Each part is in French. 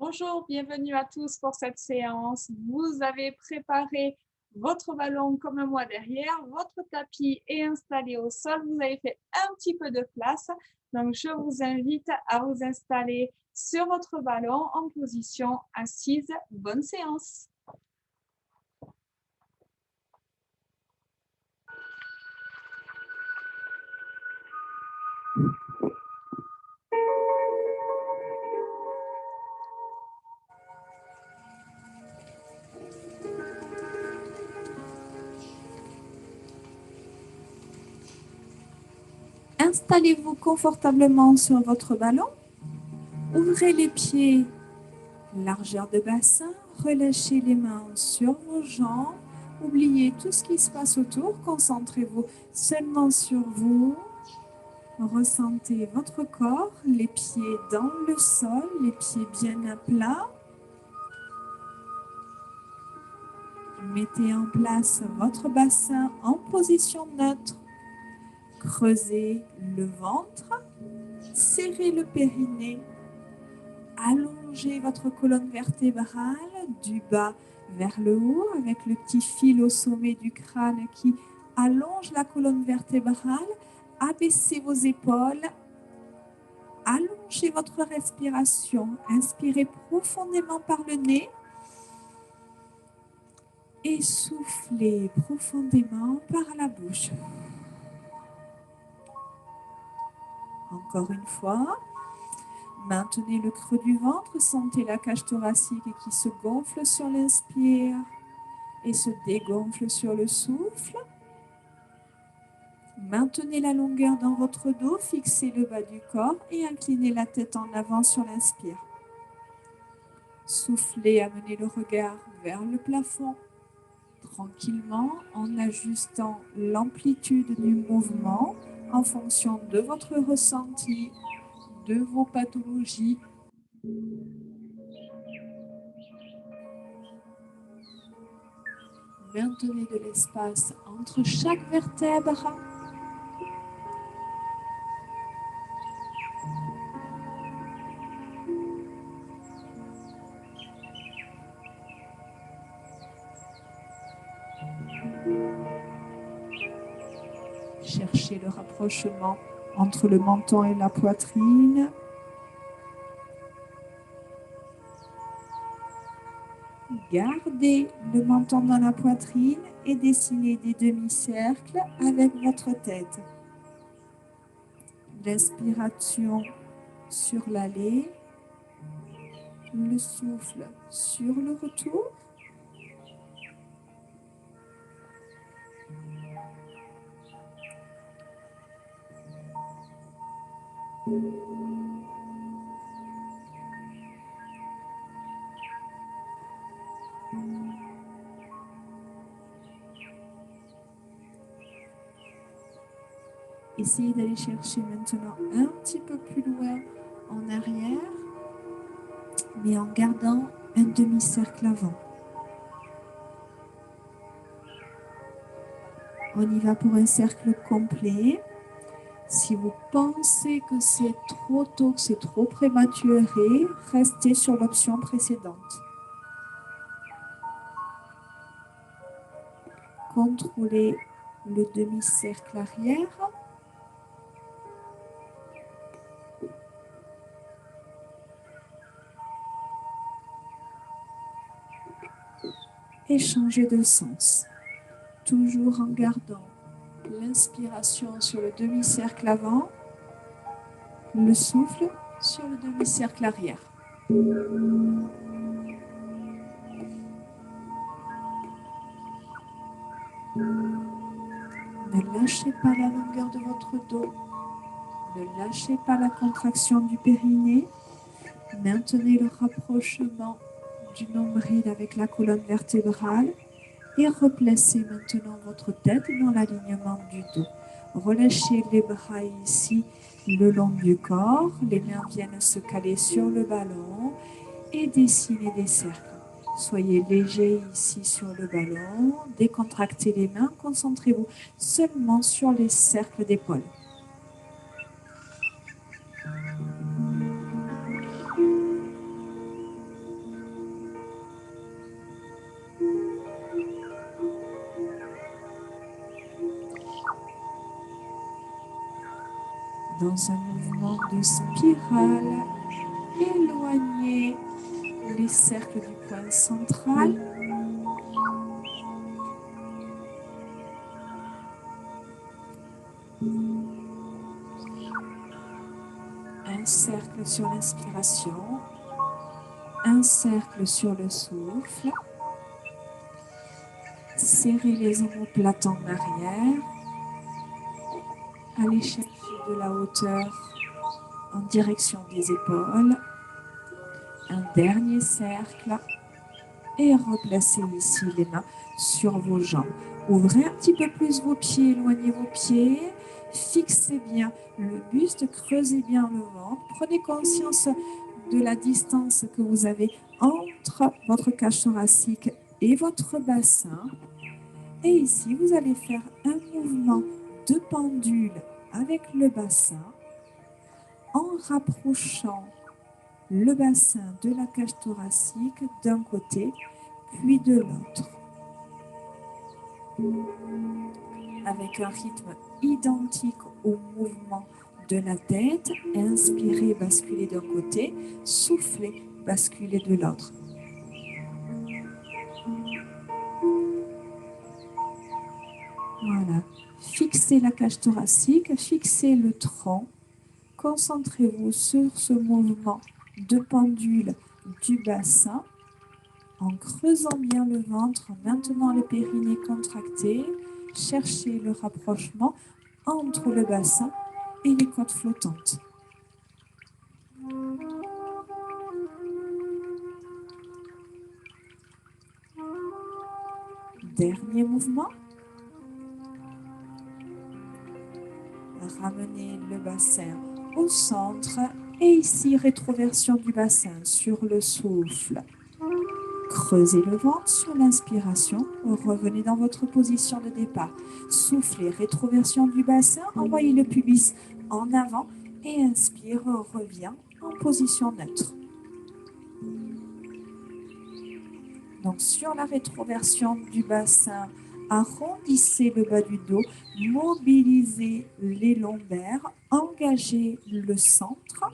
Bonjour, bienvenue à tous pour cette séance. Vous avez préparé votre ballon comme moi derrière, votre tapis est installé au sol, vous avez fait un petit peu de place. Donc, je vous invite à vous installer sur votre ballon en position assise. Bonne séance. Installez-vous confortablement sur votre ballon. Ouvrez les pieds, largeur de bassin, relâchez les mains sur vos jambes. Oubliez tout ce qui se passe autour, concentrez-vous seulement sur vous. Ressentez votre corps, les pieds dans le sol, les pieds bien à plat. Mettez en place votre bassin en position neutre. Creusez le ventre, serrez le périnée. Allongez votre colonne vertébrale du bas vers le haut avec le petit fil au sommet du crâne qui allonge la colonne vertébrale. Abaissez vos épaules. Allongez votre respiration. Inspirez profondément par le nez. Et soufflez profondément par la bouche. Encore une fois. Maintenez le creux du ventre. Sentez la cage thoracique qui se gonfle sur l'inspire et se dégonfle sur le souffle. Maintenez la longueur dans votre dos. Fixez le bas du corps et inclinez la tête en avant sur l'inspire. Soufflez, amenez le regard vers le plafond, tranquillement en ajustant l'amplitude du mouvement en fonction de votre ressenti, de vos pathologies. Maintenez de l'espace entre chaque vertèbre. Cherchez le rapprochement entre le menton et la poitrine. Gardez le menton dans la poitrine et dessinez des demi-cercles avec votre tête. L'inspiration sur l'aller, le souffle sur le retour. Essayez d'aller chercher maintenant un petit peu plus loin en arrière, mais en gardant un demi-cercle avant. On y va pour un cercle complet. Si vous pensez que c'est trop tôt, que c'est trop prématuré, restez sur l'option précédente. Contrôlez le demi-cercle arrière. Et changez de sens. Toujours en gardant l'inspiration sur le demi-cercle avant, le souffle sur le demi-cercle arrière. Ne lâchez pas la longueur de votre dos. Ne lâchez pas la contraction du périnée. Maintenez le rapprochement du nombril avec la colonne vertébrale et replacez maintenant votre tête dans l'alignement du dos. Relâchez les bras ici le long du corps. Les mains viennent se caler sur le ballon et dessinez des cercles. Soyez léger ici sur le ballon. Décontractez les mains. Concentrez-vous seulement sur les cercles d'épaules. Dans un mouvement de spirale, éloignez les cercles du point central. Un cercle sur l'inspiration, un cercle sur le souffle. Serrez les omoplates en arrière. Allez chercher de la hauteur en direction des épaules. Un dernier cercle. Et replacez ici les mains sur vos jambes. Ouvrez un petit peu plus vos pieds, éloignez vos pieds. Fixez bien le buste, creusez bien le ventre. Prenez conscience de la distance que vous avez entre votre cage thoracique et votre bassin. Et ici, vous allez faire un mouvement de pendule avec le bassin en rapprochant le bassin de la cage thoracique d'un côté puis de l'autre. Avec un rythme identique au mouvement de la tête, inspirez, basculez d'un côté, soufflez, basculez de l'autre. Voilà. Fixez la cage thoracique, fixez le tronc. Concentrez-vous sur ce mouvement de pendule du bassin en creusant bien le ventre, en maintenant le périnée contracté. Cherchez le rapprochement entre le bassin et les côtes flottantes. Dernier mouvement. Ramenez le bassin au centre et ici rétroversion du bassin sur le souffle. Creusez le ventre sur l'inspiration, revenez dans votre position de départ. Soufflez, rétroversion du bassin, envoyez le pubis en avant et inspire, revient en position neutre. Donc sur la rétroversion du bassin, arrondissez le bas du dos, mobilisez les lombaires, engagez le centre.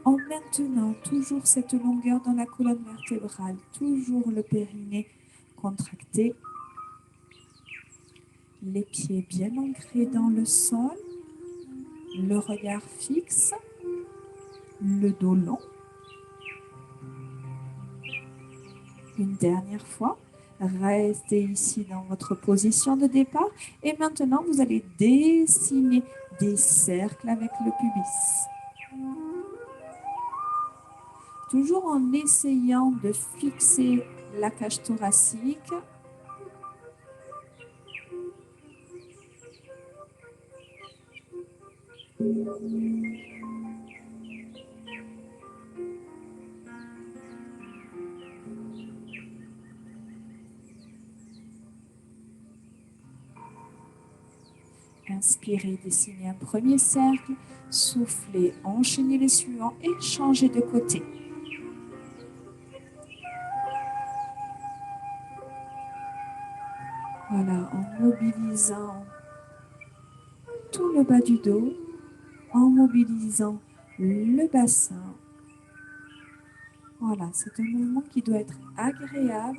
En maintenant toujours cette longueur dans la colonne vertébrale, toujours le périnée contracté, les pieds bien ancrés dans le sol, le regard fixe, le dos long. Une dernière fois, restez ici dans votre position de départ et maintenant vous allez dessiner des cercles avec le pubis. Toujours en essayant de fixer la cage thoracique. Inspirez, dessinez un premier cercle, soufflez, enchaînez les suivants et changez de côté. Voilà, en mobilisant tout le bas du dos, en mobilisant le bassin. Voilà, c'est un mouvement qui doit être agréable,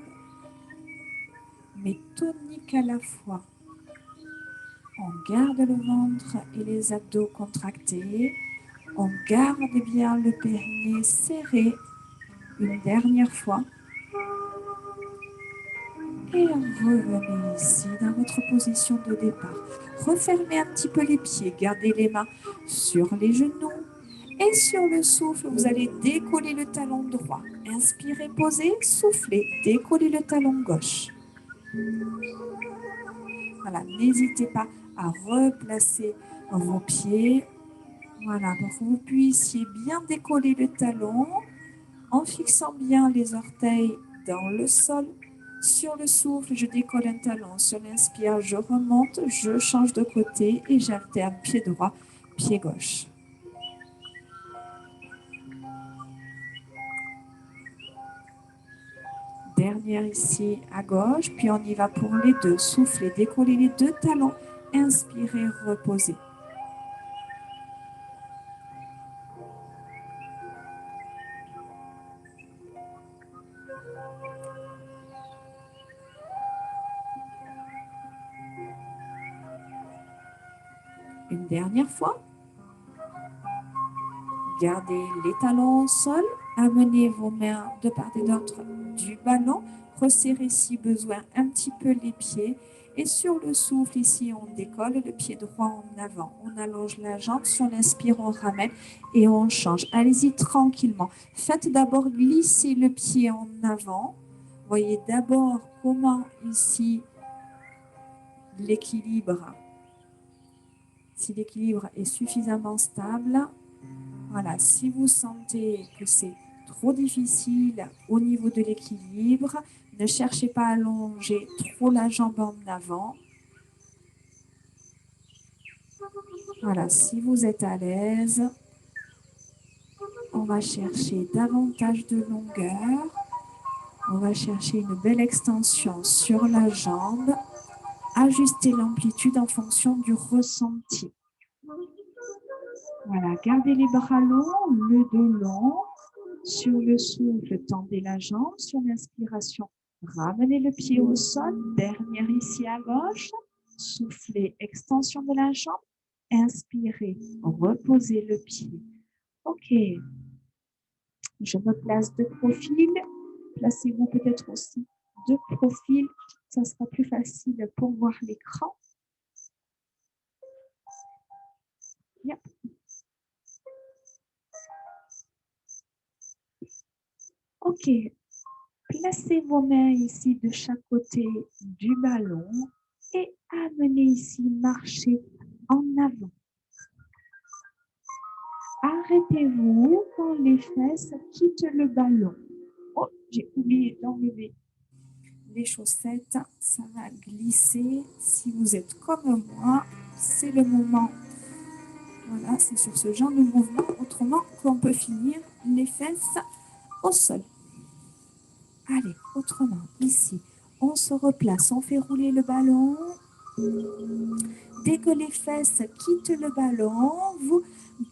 mais tonique à la fois. On garde le ventre et les abdos contractés. On garde bien le périnée serré. Une dernière fois. Et revenez ici dans votre position de départ. Refermez un petit peu les pieds. Gardez les mains sur les genoux. Et sur le souffle, vous allez décoller le talon droit. Inspirez, posez, soufflez, décollez le talon gauche. Voilà, n'hésitez pas à replacer vos pieds. Voilà, pour que vous puissiez bien décoller le talon en fixant bien les orteils dans le sol. Sur le souffle, je décolle un talon. Sur l'inspire, je remonte, je change de côté et j'alterne pied droit, pied gauche. Dernière ici à gauche, puis on y va pour les deux. Soufflez, décollez les deux talons. Inspirez, reposez. Une dernière fois. Gardez les talons au sol. Amenez vos mains de part et d'autre du ballon. Resserrez si besoin un petit peu les pieds. Et sur le souffle, ici, on décolle le pied droit en avant. On allonge la jambe. Si on inspire, on ramène et on change. Allez-y tranquillement. Faites d'abord glisser le pied en avant. Voyez d'abord comment ici l'équilibre, si l'équilibre est suffisamment stable. Voilà, si vous sentez que c'est trop difficile au niveau de l'équilibre, ne cherchez pas à allonger trop la jambe en avant. Voilà, si vous êtes à l'aise, on va chercher davantage de longueur. On va chercher une belle extension sur la jambe. Ajuster l'amplitude en fonction du ressenti. Voilà, gardez les bras longs, le dos long. Sur le souffle, tendez la jambe. Sur l'inspiration, ramenez le pied au sol. Dernière ici à gauche. Soufflez, extension de la jambe. Inspirez, reposez le pied. OK. Je me place de profil. Placez-vous peut-être aussi de profil. Ça sera plus facile pour voir l'écran. Yep. OK. Placez vos mains ici de chaque côté du ballon et amenez ici, marcher en avant. Arrêtez-vous quand les fesses quittent le ballon. Oh, j'ai oublié d'enlever les chaussettes. Ça va glisser. Si vous êtes comme moi, c'est le moment. Voilà, c'est sur ce genre de mouvement. Autrement, qu'on peut finir les fesses au sol. Allez, autrement, ici, on se replace, on fait rouler le ballon. Dès que les fesses quittent le ballon, vous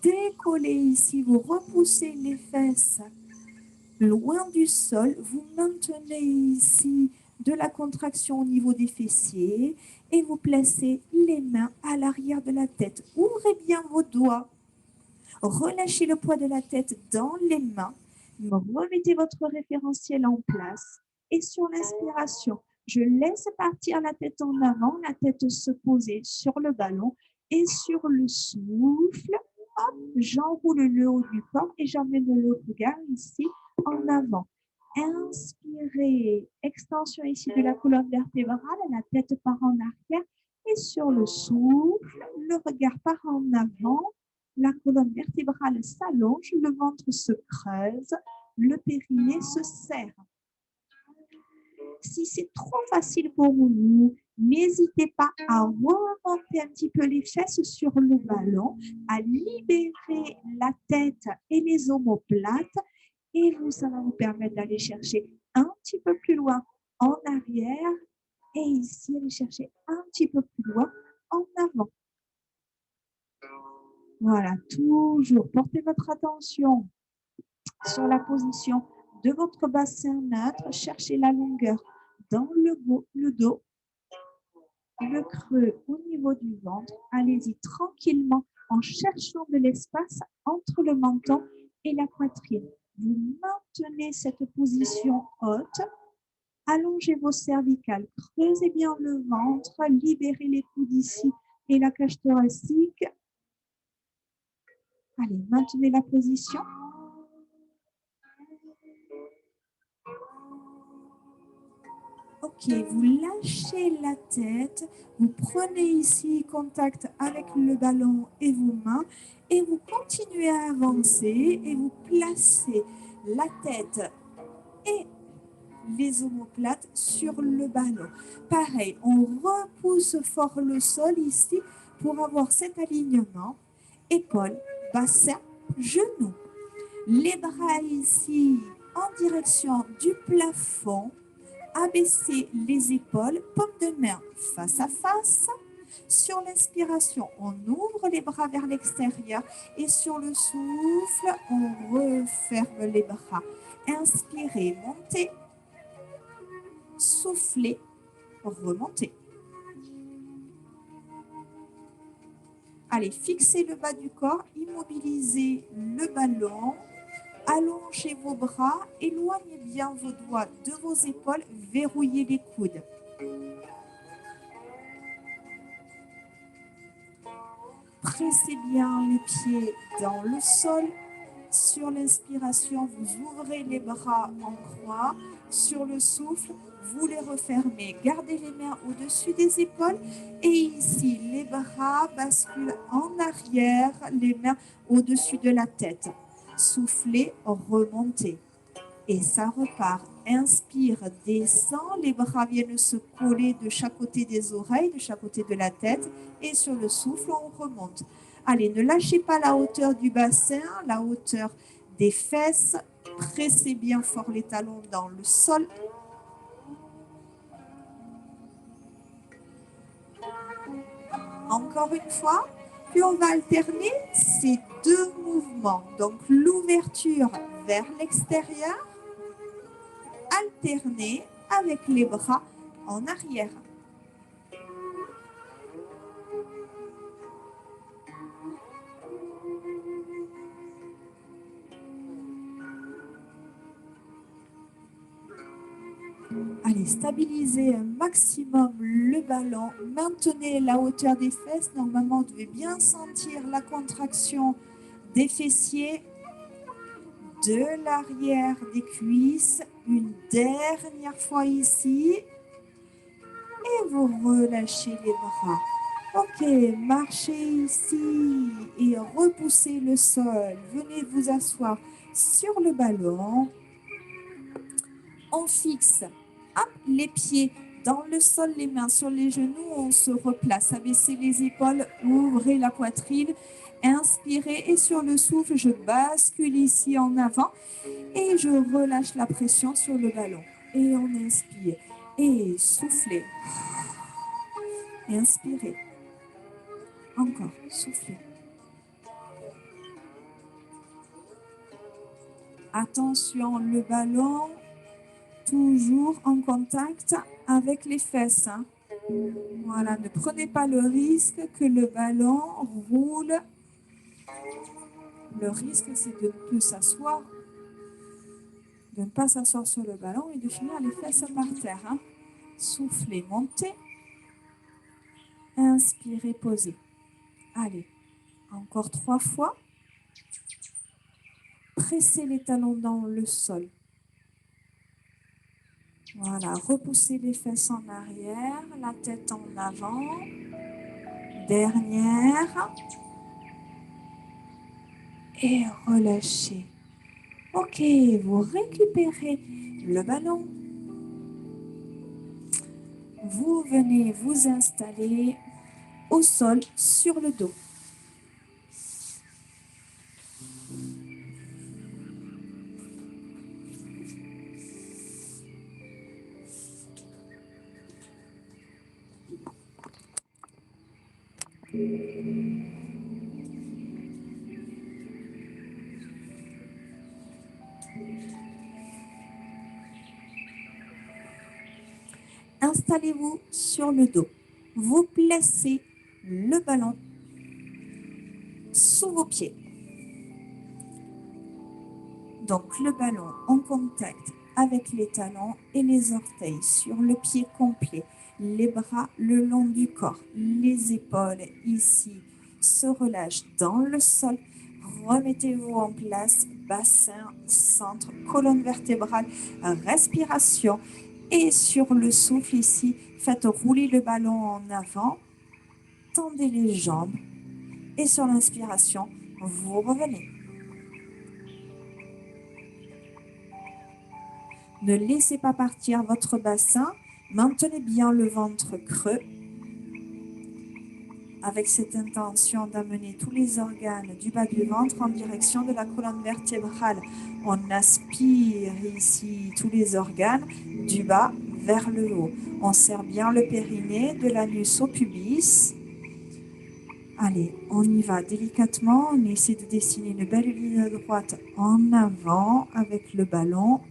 décollez ici, vous repoussez les fesses loin du sol, vous maintenez ici de la contraction au niveau des fessiers et vous placez les mains à l'arrière de la tête. Ouvrez bien vos doigts, relâchez le poids de la tête dans les mains, remettez votre référentiel en place et sur l'inspiration, je laisse partir la tête en avant, la tête se poser sur le ballon et sur le souffle, hop, j'enroule le haut du corps et j'emmène le regard ici en avant. Inspirez, extension ici de la colonne vertébrale, la tête part en arrière et sur le souffle, le regard part en avant, la colonne vertébrale s'allonge, le ventre se creuse, le périnée se serre. Si c'est trop facile pour vous, n'hésitez pas à remonter un petit peu les fesses sur le ballon, à libérer la tête et les omoplates et ça va vous permettre d'aller chercher un petit peu plus loin en arrière et ici, aller chercher un petit peu plus loin en avant. Voilà, toujours portez votre attention sur la position de votre bassin neutre. Cherchez la longueur dans le dos, le creux au niveau du ventre. Allez-y tranquillement en cherchant de l'espace entre le menton et la poitrine. Vous maintenez cette position haute. Allongez vos cervicales, creusez bien le ventre, libérez les coudes ici et la cage thoracique. Allez, maintenez la position. Ok, vous lâchez la tête, vous prenez ici contact avec le ballon et vos mains et vous continuez à avancer et vous placez la tête et les omoplates sur le ballon. Pareil, on repousse fort le sol ici pour avoir cet alignement. Épaules, bassin, genoux. Les bras ici en direction du plafond. Abaissez les épaules, paume de main face à face. Sur l'inspiration, on ouvre les bras vers l'extérieur et sur le souffle, on referme les bras. Inspirez, montez. Soufflez, remontez. Allez, fixez le bas du corps, immobilisez le ballon, allongez vos bras, éloignez bien vos doigts de vos épaules, verrouillez les coudes. Pressez bien les pieds dans le sol. Sur l'inspiration, vous ouvrez les bras en croix. Sur le souffle, vous les refermez. Gardez les mains au-dessus des épaules. Et ici, les bras basculent en arrière, les mains au-dessus de la tête. Soufflez, remontez. Et ça repart. Inspire, descend, les bras viennent se coller de chaque côté des oreilles, de chaque côté de la tête. Et sur le souffle, on remonte. Allez, ne lâchez pas la hauteur du bassin, la hauteur des fesses. Pressez bien fort les talons dans le sol. Encore une fois. Puis on va alterner ces deux mouvements. Donc l'ouverture vers l'extérieur, alterner avec les bras en arrière. Allez, stabilisez un maximum le ballon. Maintenez la hauteur des fesses. Normalement, vous devez bien sentir la contraction des fessiers, de l'arrière des cuisses. Une dernière fois ici. Et vous relâchez les bras. Ok, marchez ici et repoussez le sol. Venez vous asseoir sur le ballon. On fixe les pieds dans le sol, les mains sur les genoux. On se replace. Abaissez les épaules, ouvrez la poitrine. Inspirez et sur le souffle, je bascule ici en avant et je relâche la pression sur le ballon. Et on inspire et soufflez. Inspirez. Encore, soufflez. Attention, le ballon, toujours en contact avec les fesses. Hein. Voilà, ne prenez pas le risque que le ballon roule. Le risque, c'est de s'asseoir, de ne pas s'asseoir sur le ballon et de finir les fesses par terre. Hein. Soufflez, montez. Inspirez, posez. Allez, encore 3 fois. Pressez les talons dans le sol. Voilà, repoussez les fesses en arrière, la tête en avant. Dernière. Et relâchez. Ok, vous récupérez le ballon. Vous venez vous installer au sol sur le dos. Installez-vous sur le dos. Vous placez le ballon sous vos pieds. Donc le ballon en contact avec les talons et les orteils sur le pied complet. Les bras le long du corps. Les épaules ici se relâchent dans le sol. Remettez-vous en place. Bassin, centre, colonne vertébrale, respiration. Et sur le souffle ici, faites rouler le ballon en avant. Tendez les jambes. Et sur l'inspiration, vous revenez. Ne laissez pas partir votre bassin. Maintenez bien le ventre creux. Avec cette intention d'amener tous les organes du bas du ventre en direction de la colonne vertébrale. On aspire ici tous les organes du bas vers le haut. On serre bien le périnée de l'anus au pubis. Allez, on y va délicatement. On essaie de dessiner une belle ligne droite en avant avec le ballon.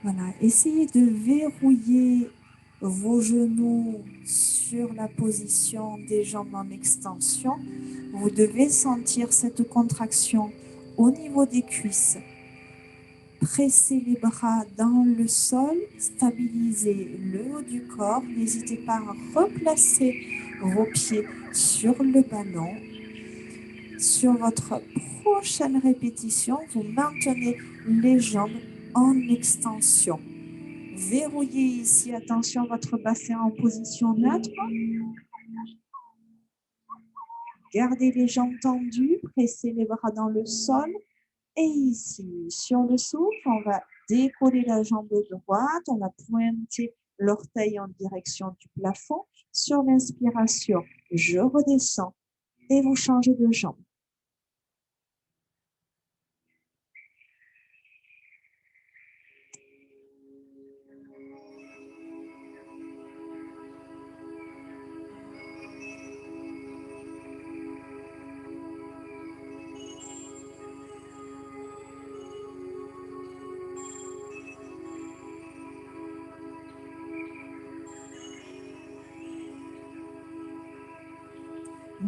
Voilà, essayez de verrouiller vos genoux sur la position des jambes en extension. Vous devez sentir cette contraction au niveau des cuisses. Pressez les bras dans le sol, stabilisez le haut du corps. N'hésitez pas à replacer vos pieds sur le ballon. Sur votre prochaine répétition, vous maintenez les jambes en extension. Verrouillez ici, attention, votre bassin en position neutre. Gardez les jambes tendues, pressez les bras dans le sol. Et ici, sur le souffle, on va décoller la jambe droite, on va pointer l'orteil en direction du plafond. Sur l'inspiration, je redescends et vous changez de jambe.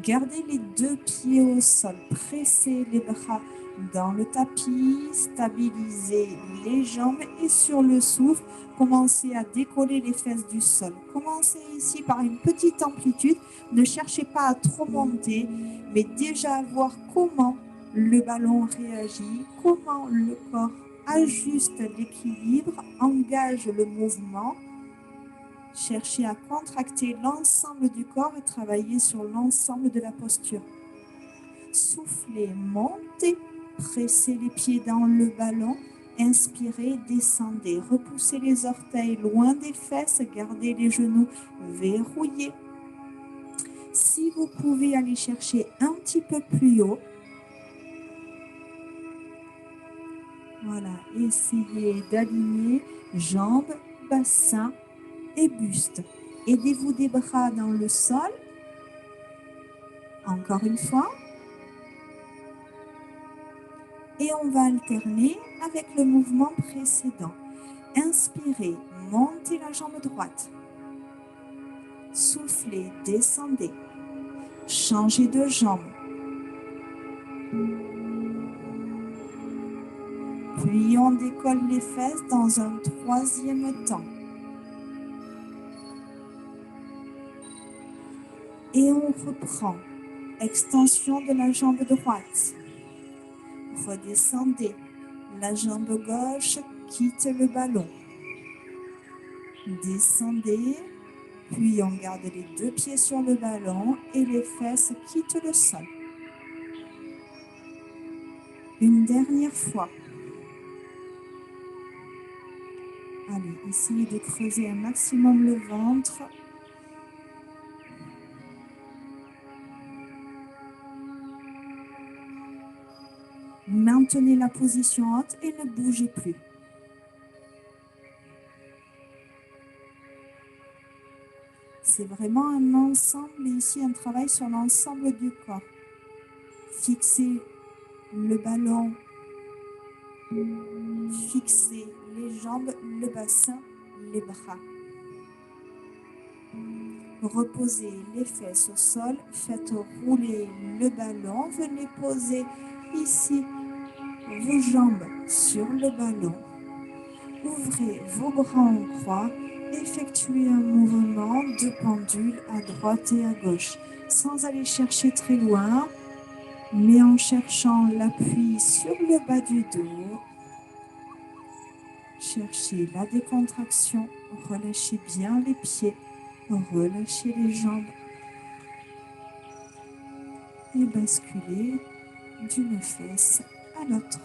Gardez les deux pieds au sol, pressez les bras dans le tapis, stabilisez les jambes et sur le souffle, commencez à décoller les fesses du sol. Commencez ici par une petite amplitude, ne cherchez pas à trop monter, mais déjà à voir comment le ballon réagit, comment le corps ajuste l'équilibre, engage le mouvement. Cherchez à contracter l'ensemble du corps et travailler sur l'ensemble de la posture. Soufflez, montez, pressez les pieds dans le ballon, inspirez, descendez, repoussez les orteils loin des fesses, gardez les genoux verrouillés. Si vous pouvez aller chercher un petit peu plus haut, voilà, essayez d'aligner jambes, bassin et buste. Aidez-vous des bras dans le sol. Encore une fois. Et on va alterner avec le mouvement précédent. Inspirez, montez la jambe droite. Soufflez, descendez. Changez de jambe. Puis on décolle les fesses dans un troisième temps. Et on reprend. Extension de la jambe droite. Redescendez. La jambe gauche quitte le ballon. Descendez. Puis on garde les deux pieds sur le ballon et les fesses quittent le sol. Une dernière fois. Allez, essayez de creuser un maximum le ventre. Maintenez la position haute et ne bougez plus. C'est vraiment un ensemble, ici un travail sur l'ensemble du corps. Fixez le ballon, fixez les jambes, le bassin, les bras. Reposez les fesses au sol, faites rouler le ballon, venez poser ici vos jambes sur le ballon. Ouvrez vos bras en croix, effectuez un mouvement de pendule à droite et à gauche, sans aller chercher très loin, mais en cherchant l'appui sur le bas du dos. Cherchez la décontraction, relâchez bien les pieds, relâchez les jambes et basculez d'une fesse à l'autre.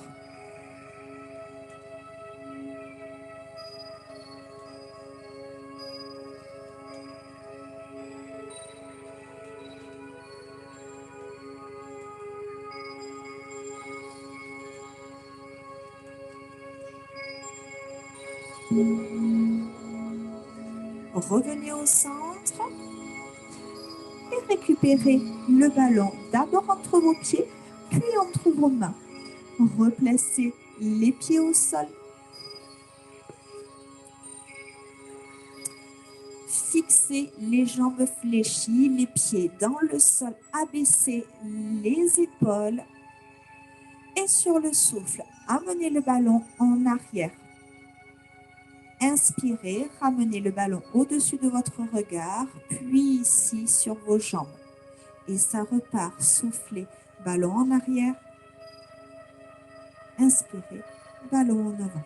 Revenez au centre et récupérez le ballon d'abord entre vos pieds, puis entre vos mains. Replacez les pieds au sol. Fixez les jambes fléchies, les pieds dans le sol, abaissez les épaules et sur le souffle, amenez le ballon en arrière. Inspirez, ramenez le ballon au-dessus de votre regard, puis ici sur vos jambes. Et ça repart, soufflez, ballon en arrière, inspirez, ballon en avant.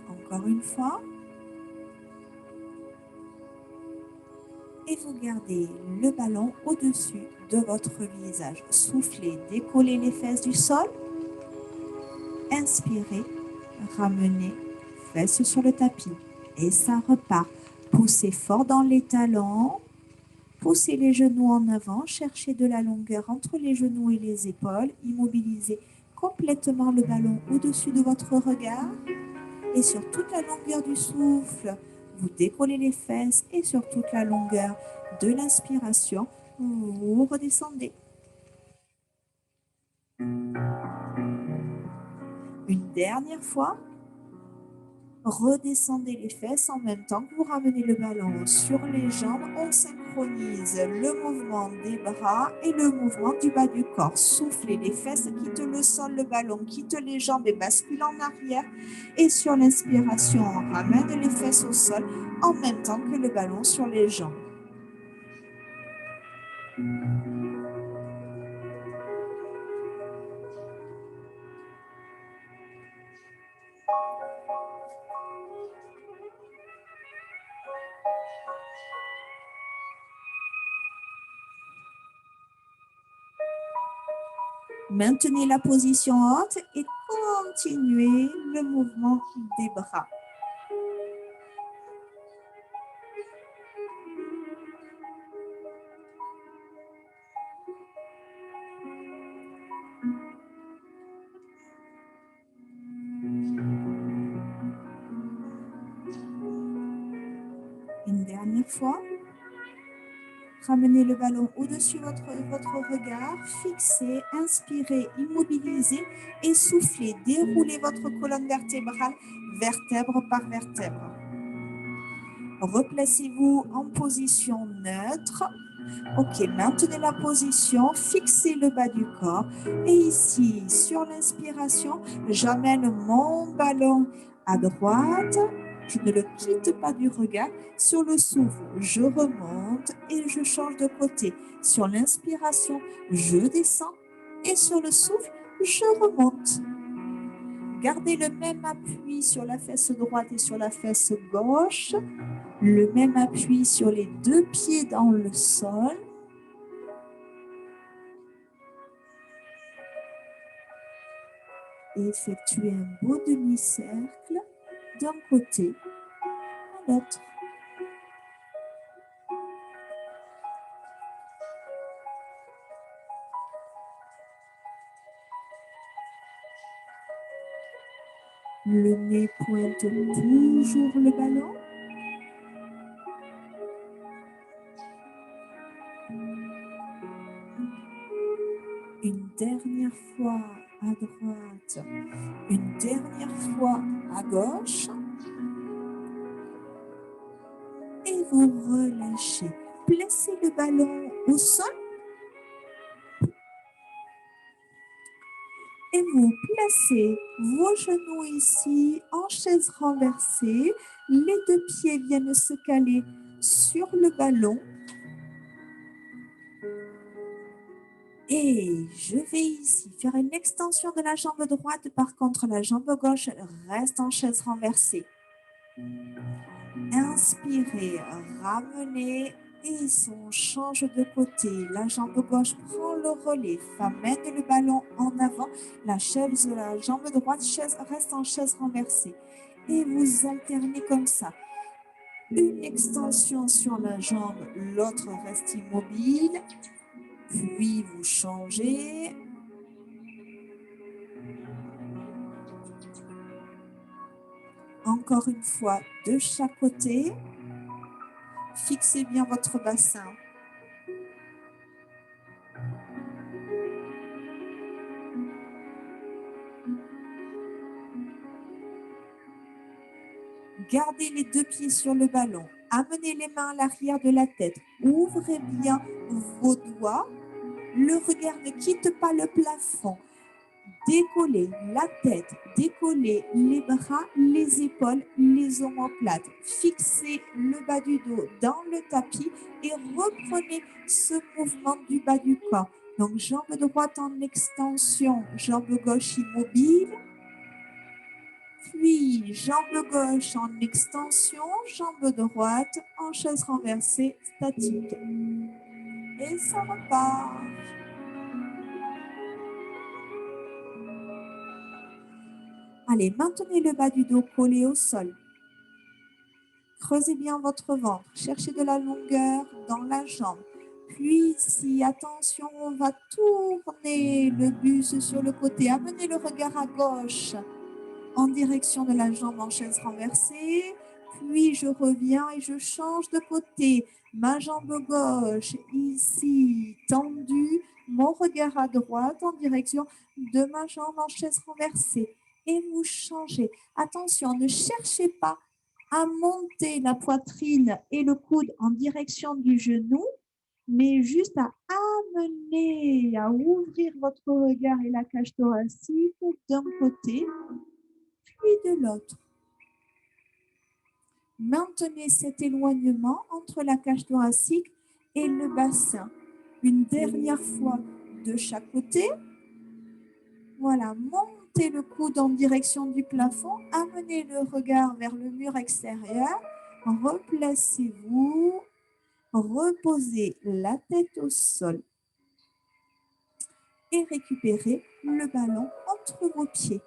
Encore une fois. Et vous gardez le ballon au-dessus de votre visage. Soufflez, décollez les fesses du sol. Inspirez, ramenez, fesses sur le tapis. Et ça repart. Poussez fort dans les talons. Poussez les genoux en avant. Cherchez de la longueur entre les genoux et les épaules. Immobilisez complètement le ballon au-dessus de votre regard. Et sur toute la longueur du souffle, vous décollez les fesses et sur toute la longueur de l'inspiration, vous redescendez. Une dernière fois, redescendez les fesses en même temps que vous ramenez le ballon sur les jambes. On synchronise le mouvement des bras et le mouvement du bas du corps. Soufflez, les fesses quittent le sol, le ballon quitte les jambes et bascule en arrière. Et sur l'inspiration, on ramène les fesses au sol en même temps que le ballon sur les jambes. Maintenez la position haute et continuez le mouvement des bras. Une dernière fois. Ramenez le ballon au-dessus de votre regard, fixez, inspirez, immobilisez et soufflez. Déroulez votre colonne vertébrale, vertèbre par vertèbre. Replacez-vous en position neutre. Ok, maintenez la position, fixez le bas du corps. Et ici, sur l'inspiration, j'amène mon ballon à droite. Je ne le quitte pas du regard. Sur le souffle, je remonte et je change de côté. Sur l'inspiration, je descends et sur le souffle, je remonte. Gardez le même appui sur la fesse droite et sur la fesse gauche. Le même appui sur les deux pieds dans le sol. Et effectuez un beau demi-cercle d'un côté à l'autre. Le nez pointe toujours le ballon. Une dernière fois à droite, une dernière fois à gauche. Et vous relâchez. Placez le ballon au sol. Et vous placez vos genoux ici en chaise renversée. Les deux pieds viennent se caler sur le ballon. Et je vais ici faire une extension de la jambe droite. Par contre, la jambe gauche reste en chaise renversée. Inspirez, ramenez et on change de côté. La jambe gauche prend le relais. Amène le ballon en avant. La jambe droite reste en chaise renversée. Et vous alternez comme ça. Une extension sur la jambe, l'autre reste immobile. Puis vous changez. Encore une fois, de chaque côté. Fixez bien votre bassin. Gardez les deux pieds sur le ballon. Amenez les mains à l'arrière de la tête. Ouvrez bien vos doigts. Le regard ne quitte pas le plafond. Décollez la tête, décollez les bras, les épaules, les omoplates. Fixez le bas du dos dans le tapis et reprenez ce mouvement du bas du corps. Donc, jambe droite en extension, jambe gauche immobile. Puis, jambe gauche en extension, jambe droite en chaise renversée statique. Et ça repart. Allez, maintenez le bas du dos collé au sol. Creusez bien votre ventre. Cherchez de la longueur dans la jambe. Puis ici, attention, on va tourner le buste sur le côté. Amenez le regard à gauche en direction de la jambe en chaise renversée. Puis je reviens et je change de côté. Ma jambe gauche ici tendue. Mon regard à droite en direction de ma jambe en chaise renversée. Et vous changez. Attention, ne cherchez pas à monter la poitrine et le coude en direction du genou, mais juste à amener, à ouvrir votre regard et la cage thoracique d'un côté, puis de l'autre. Maintenez cet éloignement entre la cage thoracique et le bassin. Une dernière fois de chaque côté. Voilà, montez le coude en direction du plafond, amenez le regard vers le mur extérieur, replacez-vous, reposez la tête au sol et récupérez le ballon entre vos pieds.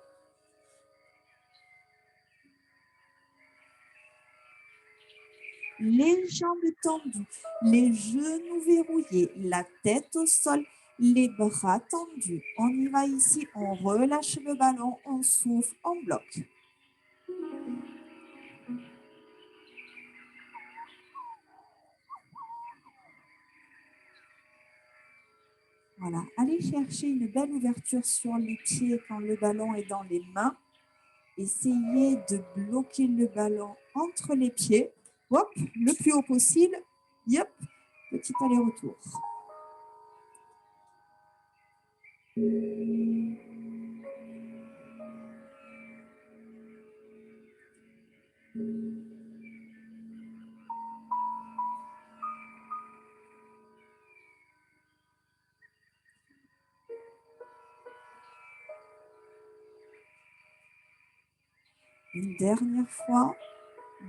Les jambes tendues, les genoux verrouillés, la tête au sol, les bras tendus. On y va ici, on relâche le ballon, on souffle, on bloque. Voilà, allez chercher une belle ouverture sur les pieds quand le ballon est dans les mains. Essayez de bloquer le ballon entre les pieds. Hop, le plus haut possible. Yep, petit aller-retour. Une dernière fois,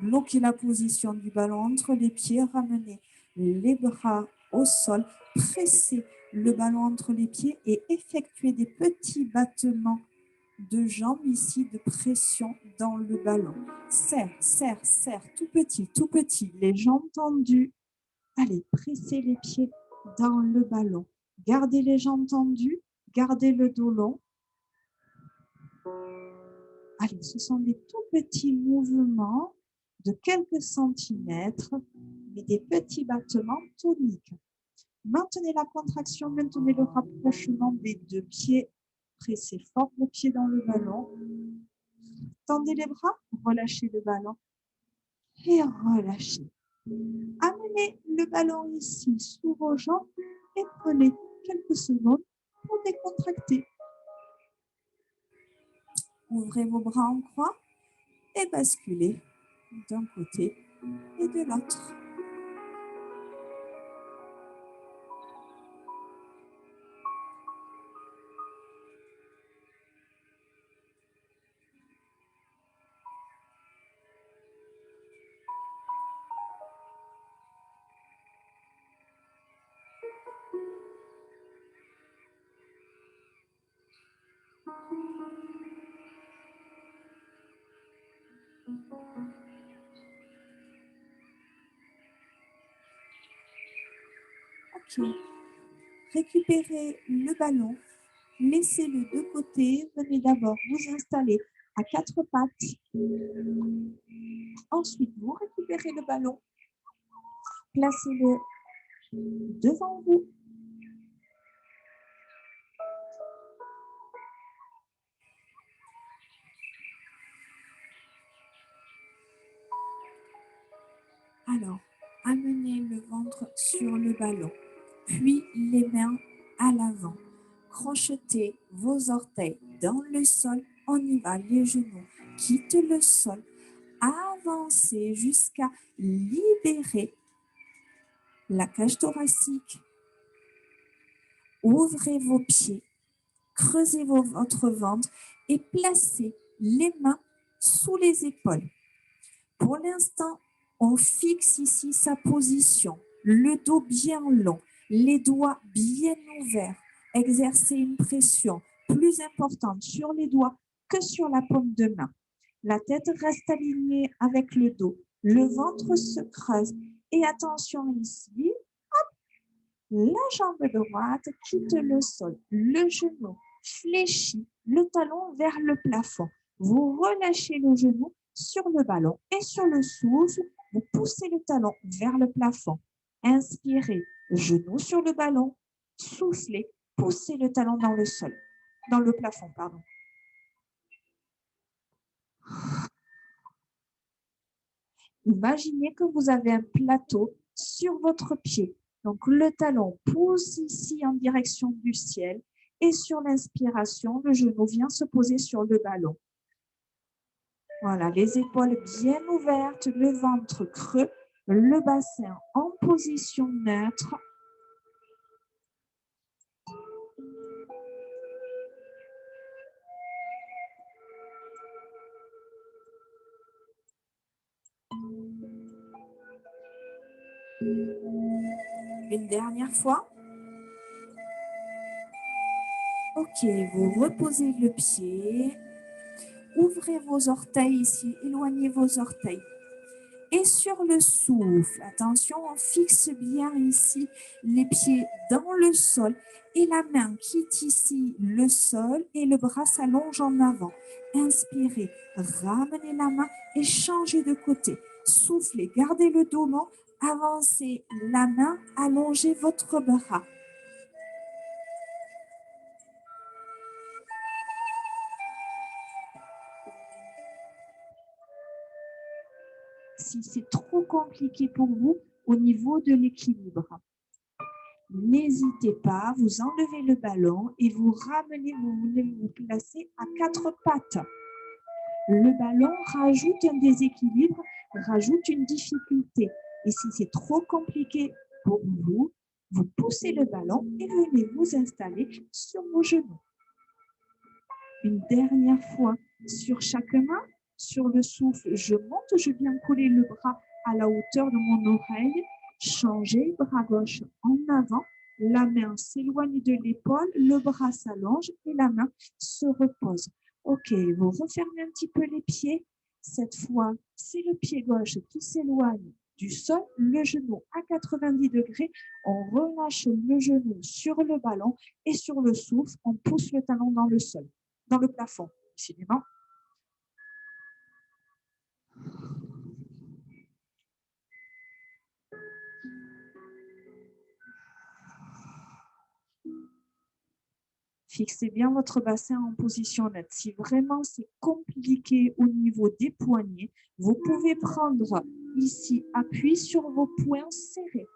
bloquez la position du ballon entre les pieds, ramenez les bras au sol, pressez le ballon entre les pieds et effectuez des petits battements de jambes ici de pression dans le ballon. Serre, serre, serre, tout petit, les jambes tendues. Allez, pressez les pieds dans le ballon. Gardez les jambes tendues, gardez le dos long. Allez, ce sont des tout petits mouvements de quelques centimètres, mais des petits battements toniques. Maintenez la contraction, maintenez le rapprochement des deux pieds. Pressez fort vos pieds dans le ballon. Tendez les bras, relâchez le ballon et relâchez. Amenez le ballon ici sous vos jambes et prenez quelques secondes pour décontracter. Ouvrez vos bras en croix et basculez d'un côté et de l'autre. Ok. récupérez le ballon, laissez-le de côté, venez d'abord vous installer à quatre pattes. Ensuite, vous récupérez le ballon, placez-le devant vous. Alors, amenez le ventre sur le ballon, puis les mains à l'avant. Crochetez vos orteils dans le sol. On y va, les genoux quittent le sol. Avancez jusqu'à libérer la cage thoracique. Ouvrez vos pieds, creusez votre ventre et placez les mains sous les épaules. Pour l'instant, on fixe ici sa position, le dos bien long, les doigts bien ouverts. Exercez une pression plus importante sur les doigts que sur la paume de main. La tête reste alignée avec le dos, le ventre se creuse et attention ici, hop, la jambe droite quitte le sol, le genou fléchit, le talon vers le plafond. Vous relâchez le genou sur le ballon et sur le souffle, vous poussez le talon vers le plafond. Inspirez, genou sur le ballon, soufflez, poussez le talon dans le sol, dans le plafond, pardon. Imaginez que vous avez un plateau sur votre pied. Donc, le talon pousse ici en direction du ciel et sur l'inspiration, le genou vient se poser sur le ballon. Voilà, les épaules bien ouvertes, le ventre creux, le bassin en position neutre. Une dernière fois. Ok, vous reposez le pied. Ouvrez vos orteils ici, éloignez vos orteils. Et sur le souffle, attention, on fixe bien ici les pieds dans le sol et la main quitte ici le sol et le bras s'allonge en avant. Inspirez, ramenez la main et changez de côté. Soufflez, gardez le dos long, avancez la main, allongez votre bras. Si c'est trop compliqué pour vous au niveau de l'équilibre, n'hésitez pas, vous enlevez le ballon et vous ramenez, vous voulez vous placer à quatre pattes. Le ballon rajoute un déséquilibre, rajoute une difficulté. Et si c'est trop compliqué pour vous, vous poussez le ballon et venez vous installer sur vos genoux. Une dernière fois sur chaque main, sur le souffle, je monte, je viens coller le bras à la hauteur de mon oreille. Changez, bras gauche en avant, la main s'éloigne de l'épaule, le bras s'allonge et la main se repose. Ok, vous refermez un petit peu les pieds. Cette fois, c'est le pied gauche qui s'éloigne du sol, le genou à 90 degrés. On relâche le genou sur le ballon et sur le souffle, on pousse le talon dans le sol, dans le plafond, décidément. Fixez bien votre bassin en position nette. Si vraiment c'est compliqué au niveau des poignets, vous pouvez prendre ici appui sur vos poings serrés.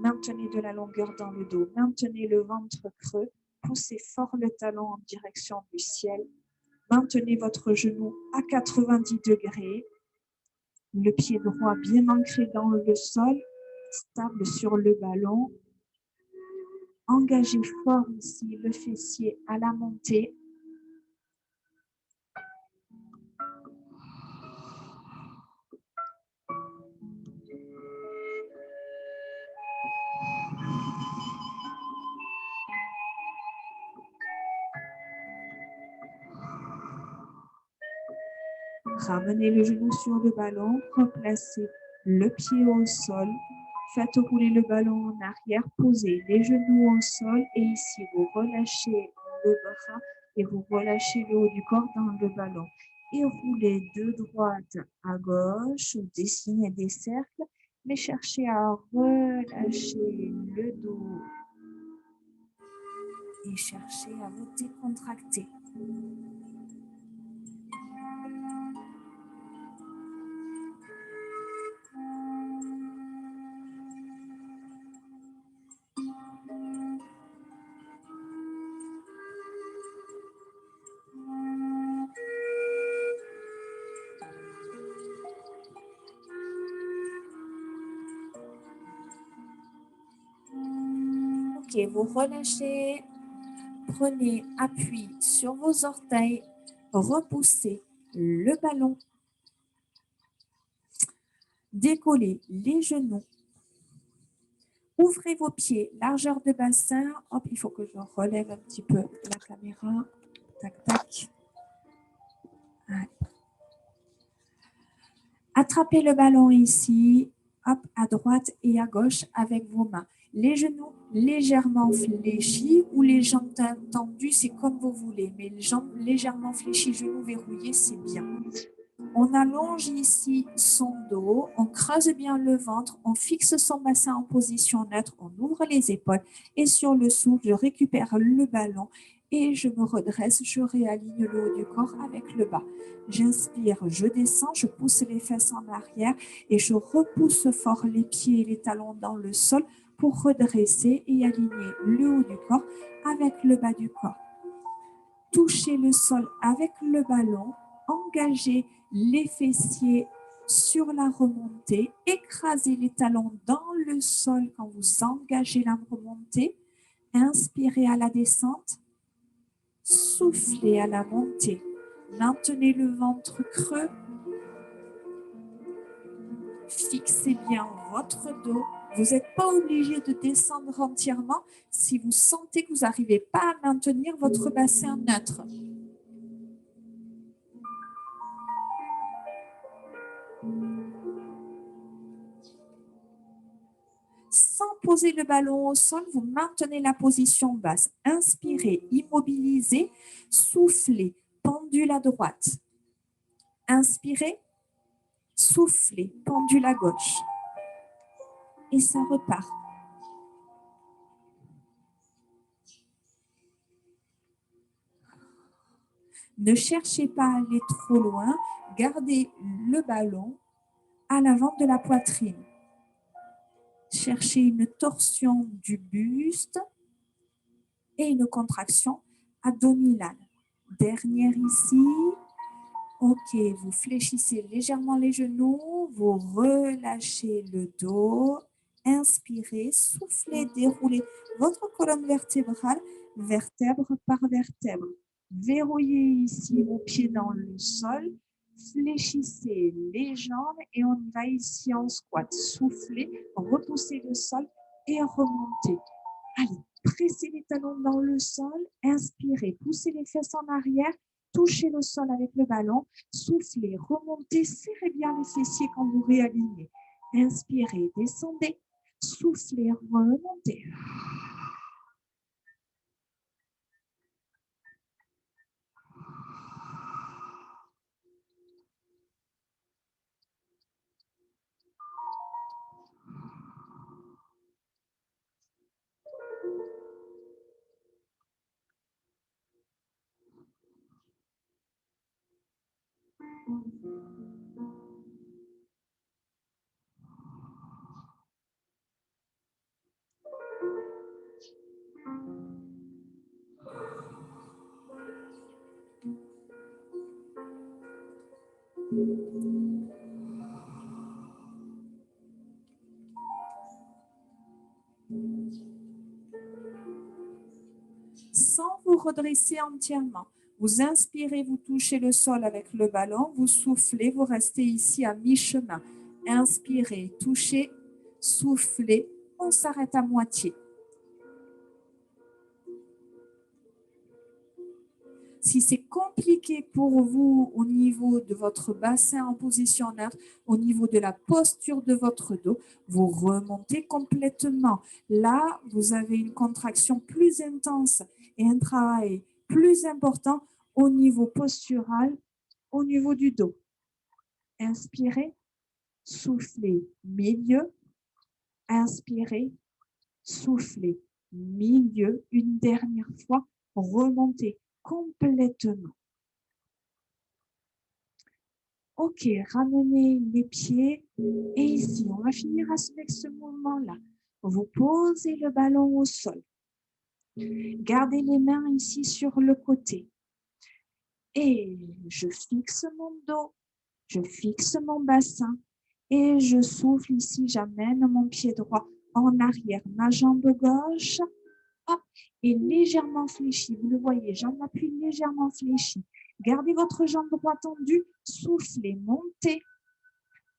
Maintenez de la longueur dans le dos, maintenez le ventre creux, poussez fort le talon en direction du ciel, maintenez votre genou à 90 degrés, le pied droit bien ancré dans le sol, stable sur le ballon. Engagez fort ici le fessier à la montée. Ramenez le genou sur le ballon, replacez le pied au sol, faites rouler le ballon en arrière, posez les genoux au sol et ici vous relâchez le bras et vous relâchez le haut du corps dans le ballon. Et roulez de droite à gauche, dessinez des cercles, mais cherchez à relâcher le dos et cherchez à vous décontracter. Ok, vous relâchez. Prenez appui sur vos orteils, repoussez le ballon, décollez les genoux, ouvrez vos pieds, largeur de bassin. Hop, il faut que je relève un petit peu la caméra. Tac, tac. Allez. Attrapez le ballon ici, hop, à droite et à gauche avec vos mains. Les genoux légèrement fléchis ou les jambes tendues, c'est comme vous voulez. Mais les jambes légèrement fléchies, genoux verrouillés, c'est bien. On allonge ici son dos, on creuse bien le ventre, on fixe son bassin en position neutre, on ouvre les épaules et sur le souffle, je récupère le ballon et je me redresse, je réaligne le haut du corps avec le bas. J'inspire, je descends, je pousse les fesses en arrière et je repousse fort les pieds et les talons dans le sol pour redresser et aligner le haut du corps avec le bas du corps. Touchez le sol avec le ballon, engagez les fessiers sur la remontée, écrasez les talons dans le sol quand vous engagez la remontée, inspirez à la descente, soufflez à la montée, maintenez le ventre creux, fixez bien votre dos. Vous n'êtes pas obligé de descendre entièrement si vous sentez que vous n'arrivez pas à maintenir votre bassin neutre. Sans poser le ballon au sol, vous maintenez la position basse. Inspirez, immobilisez, soufflez, pendule à droite. Inspirez, soufflez, pendule à gauche. Et ça repart. Ne cherchez pas à aller trop loin. Gardez le ballon à l'avant de la poitrine. Cherchez une torsion du buste et une contraction abdominale. Dernière ici. Ok, vous fléchissez légèrement les genoux, vous relâchez le dos, inspirez, soufflez, déroulez votre colonne vertébrale, vertèbre par vertèbre. Verrouillez ici vos pieds dans le sol, fléchissez les jambes et on va ici en squat. Soufflez, repoussez le sol et remontez. Allez, pressez les talons dans le sol, inspirez, poussez les fesses en arrière, touchez le sol avec le ballon, soufflez, remontez, serrez bien les fessiers quand vous réalignez. Inspirez, descendez, soufflez, remontez. Sans vous redresser entièrement. Vous inspirez, vous touchez le sol avec le ballon, vous soufflez, vous restez ici à mi-chemin. Inspirez, touchez, soufflez, on s'arrête à moitié. Si c'est compliqué pour vous au niveau de votre bassin en position neutre, au niveau de la posture de votre dos, vous remontez complètement. Là, vous avez une contraction plus intense et un travail plus important au niveau postural, au niveau du dos. Inspirez, soufflez, milieu. Inspirez, soufflez, milieu. Une dernière fois, remontez complètement. Ok, ramenez les pieds. Et ici, on va finir avec ce mouvement-là. Vous posez le ballon au sol. Gardez les mains ici sur le côté. Et je fixe mon dos. Je fixe mon bassin. Et je souffle ici. J'amène mon pied droit en arrière. Ma jambe gauche est légèrement fléchie. Vous le voyez, jambe d'appui légèrement fléchie. Gardez votre jambe droite tendue. Soufflez, montez.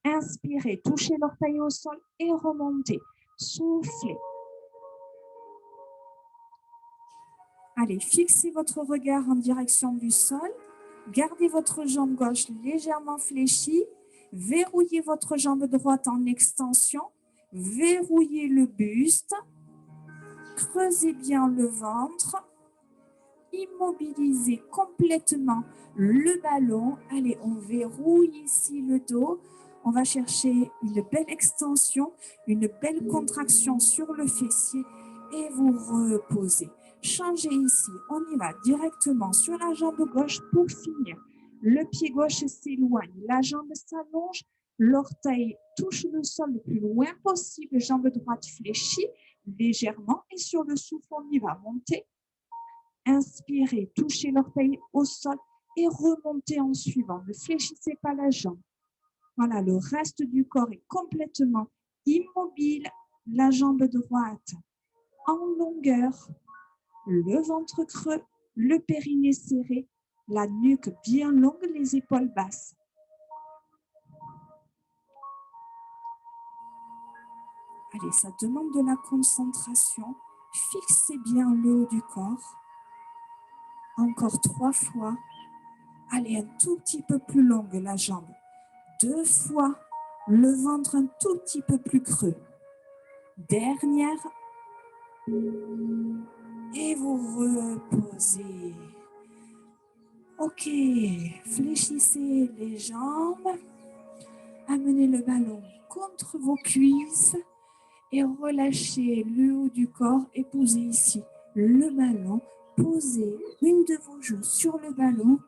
Inspirez, touchez l'orteil au sol et remontez. Soufflez. Allez, fixez votre regard en direction du sol. Gardez votre jambe gauche légèrement fléchie. Verrouillez votre jambe droite en extension. Verrouillez le buste. Creusez bien le ventre. Immobilisez complètement le ballon. Allez, on verrouille ici le dos. On va chercher une belle extension, une belle contraction sur le fessier et vous reposez. Changez ici. On y va directement sur la jambe gauche pour finir. Le pied gauche s'éloigne, la jambe s'allonge, l'orteil touche le sol le plus loin possible, jambe droite fléchie légèrement et sur le souffle, on y va monter. Inspirez, touchez l'orteil au sol et remontez en suivant. Ne fléchissez pas la jambe. Voilà, le reste du corps est complètement immobile. La jambe droite en longueur, le ventre creux, le périnée serré, la nuque bien longue, les épaules basses. Allez, ça demande de la concentration. Fixez bien le haut du corps. Encore 3 fois. Allez, un tout petit peu plus longue la jambe. 2 fois, le ventre un tout petit peu plus creux. Dernière. Et vous reposez. Ok, fléchissez les jambes. Amenez le ballon contre vos cuisses et relâchez le haut du corps et posez ici le ballon. Posez une de vos joues sur le ballon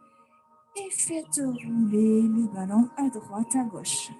et faites rouler le ballon à droite, à gauche.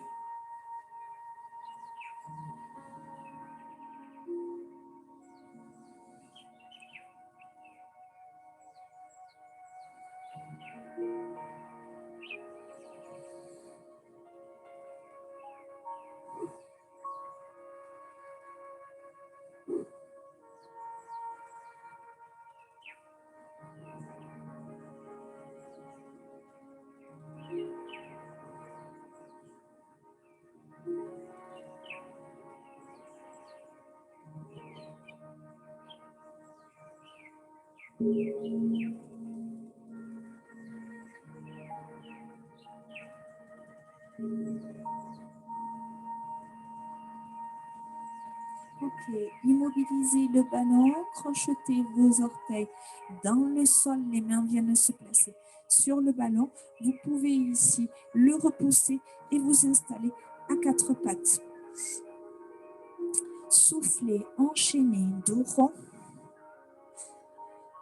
Ok, immobilisez le ballon, crochetez vos orteils dans le sol, les mains viennent se placer sur le ballon. Vous pouvez ici le repousser et vous installer à 4 pattes. Soufflez, enchaînez, dos rond,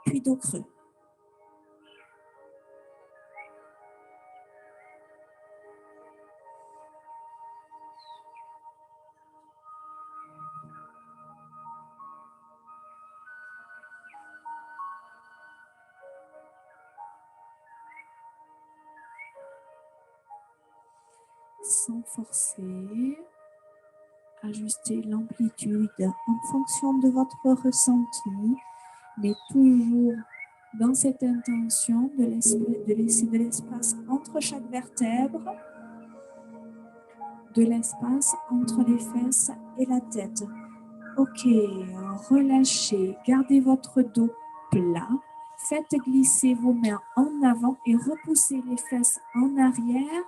puis dos creux. Sans forcer, ajustez l'amplitude en fonction de votre ressenti, mais toujours dans cette intention de laisser de l'espace entre chaque vertèbre, de l'espace entre les fesses et la tête. Ok, relâchez, gardez votre dos plat, Faites glisser vos mains en avant et repoussez les fesses en arrière,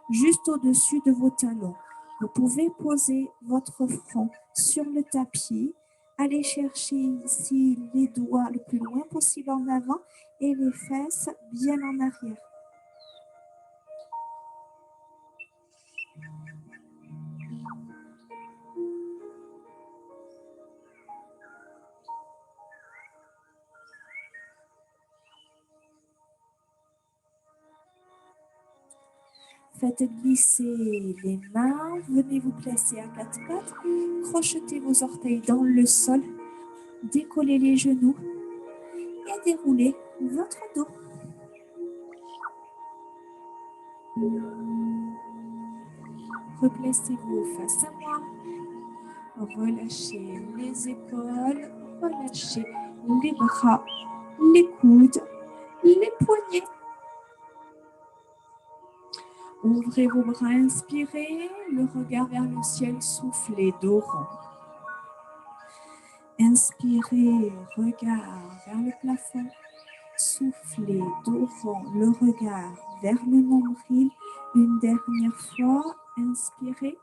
juste au-dessus de vos talons. Vous pouvez poser votre front sur le tapis. Allez chercher ici les doigts le plus loin possible en avant et les fesses bien en arrière. Faites glisser les mains, venez vous placer à quatre pattes, crochetez vos orteils dans le sol, décollez les genoux et déroulez votre dos. Replacez-vous face à moi, relâchez les épaules, relâchez les bras, les coudes, les poignets. Ouvrez vos bras, inspirez, le regard vers le ciel, soufflez, dos rond. Inspirez, regard vers le plafond, soufflez, dos rond, le regard vers le nombril. Une dernière fois, inspirez,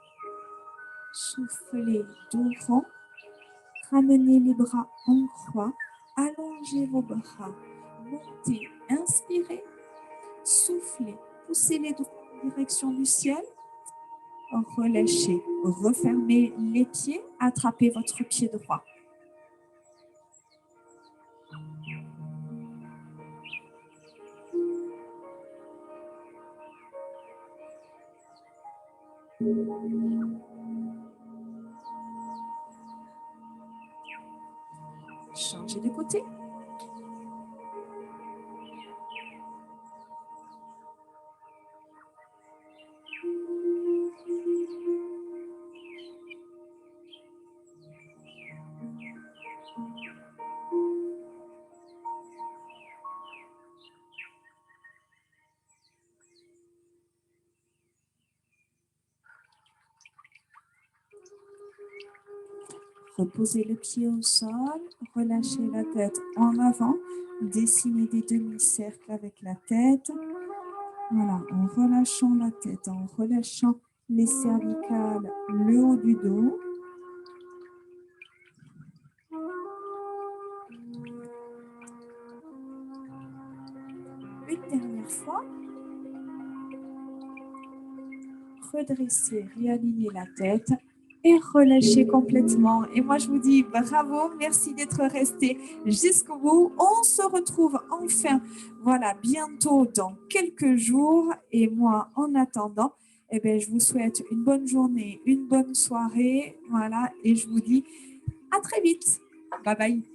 soufflez, dos rond, ramenez les bras en croix, allongez vos bras, montez, inspirez, soufflez, poussez les doigts en direction du ciel, relâchez, refermez les pieds, attrapez votre pied droit. Changez de côté. Reposez le pied au sol, relâchez la tête en avant, dessinez des demi-cercles avec la tête. Voilà, en relâchant la tête, en relâchant les cervicales, le haut du dos. Une dernière fois. Redressez, réalignez la tête et relâchez complètement. Et moi, je vous dis bravo, merci d'être resté jusqu'au bout. On se retrouve enfin, voilà, bientôt dans quelques jours. Et moi, en attendant, eh bien, je vous souhaite une bonne journée, une bonne soirée. Voilà, et je vous dis à très vite. Bye bye.